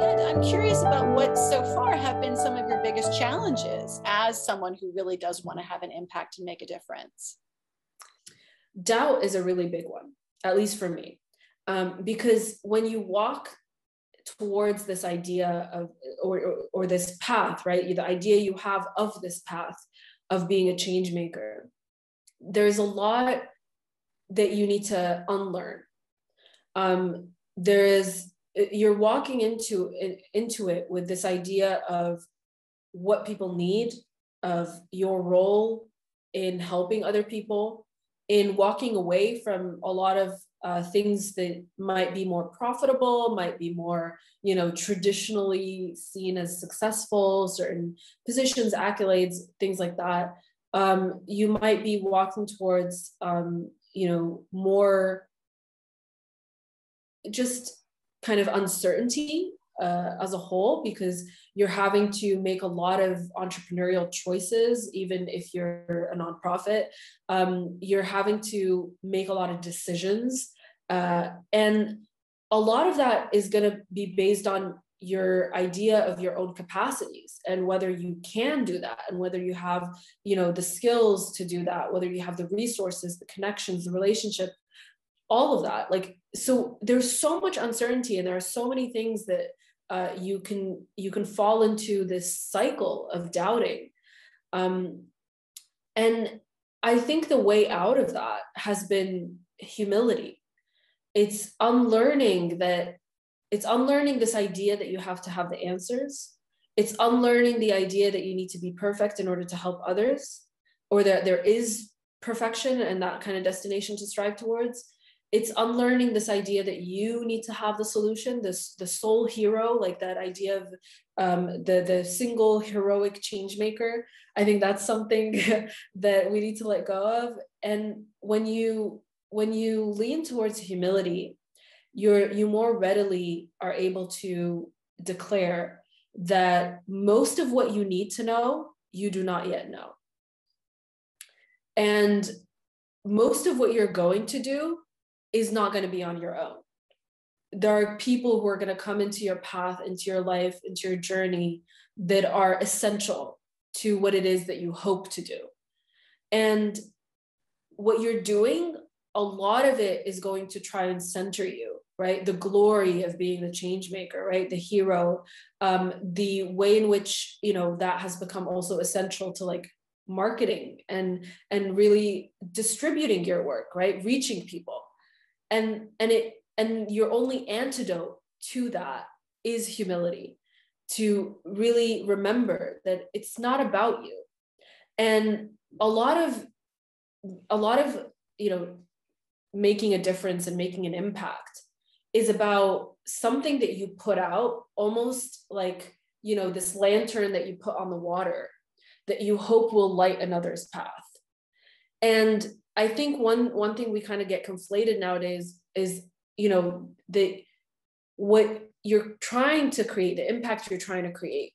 Yeah, I'm curious about what so far have been some of your biggest challenges as someone who really does want to have an impact and make a difference. Doubt is a really big one, at least for me, because when you walk towards this idea of, or this path, right? The idea you have of this path of being a change maker, there's a lot that you need to unlearn. You're walking into it with this idea of what people need, of your role in helping other people, in walking away from a lot of things that might be more profitable, might be more, traditionally seen as successful, certain positions, accolades, things like that. You might be walking towards, more just kind of uncertainty as a whole, because you're having to make a lot of entrepreneurial choices. Even if you're a nonprofit, you're having to make a lot of decisions. And a lot of that is going to be based on your idea of your own capacities and whether you can do that, and whether you have, the skills to do that, whether you have the resources, the connections, the relationship, all of that. So there's so much uncertainty, and there are so many things that you can fall into this cycle of doubting. And I think the way out of that has been humility. It's unlearning this idea that you have to have the answers. It's unlearning the idea that you need to be perfect in order to help others, or that there is perfection and that kind of destination to strive towards. It's unlearning this idea that you need to have the solution, the sole hero, like that idea of the single heroic change maker. I think that's something that we need to let go of. And when you lean towards humility, you more readily are able to declare that most of what you need to know, you do not yet know. And most of what you're going to do is not going to be on your own. There are people who are going to come into your path, into your life, into your journey, that are essential to what it is that you hope to do. And what you're doing, a lot of it is going to try and center you, right? The glory of being the change maker, right? The hero, the way in which, that has become also essential to marketing and really distributing your work, right? Reaching people. And your only antidote to that is humility, to really remember that it's not about you. And a lot of making a difference and making an impact is about something that you put out, almost like this lantern that you put on the water that you hope will light another's path. And I think one thing we kind of get conflated nowadays is, that what you're trying to create, the impact you're trying to create,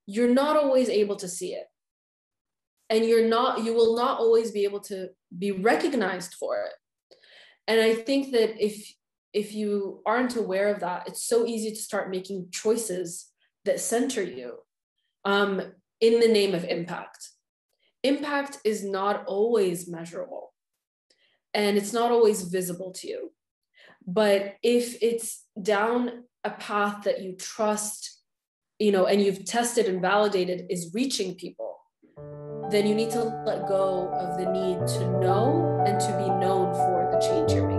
you're not always able to see it. And you will not always be able to be recognized for it. And I think that if you aren't aware of that, it's so easy to start making choices that center you in the name of impact. Impact is not always measurable, and it's not always visible to you. But if it's down a path that you trust, and you've tested and validated is reaching people, then you need to let go of the need to know and to be known for the change you're making.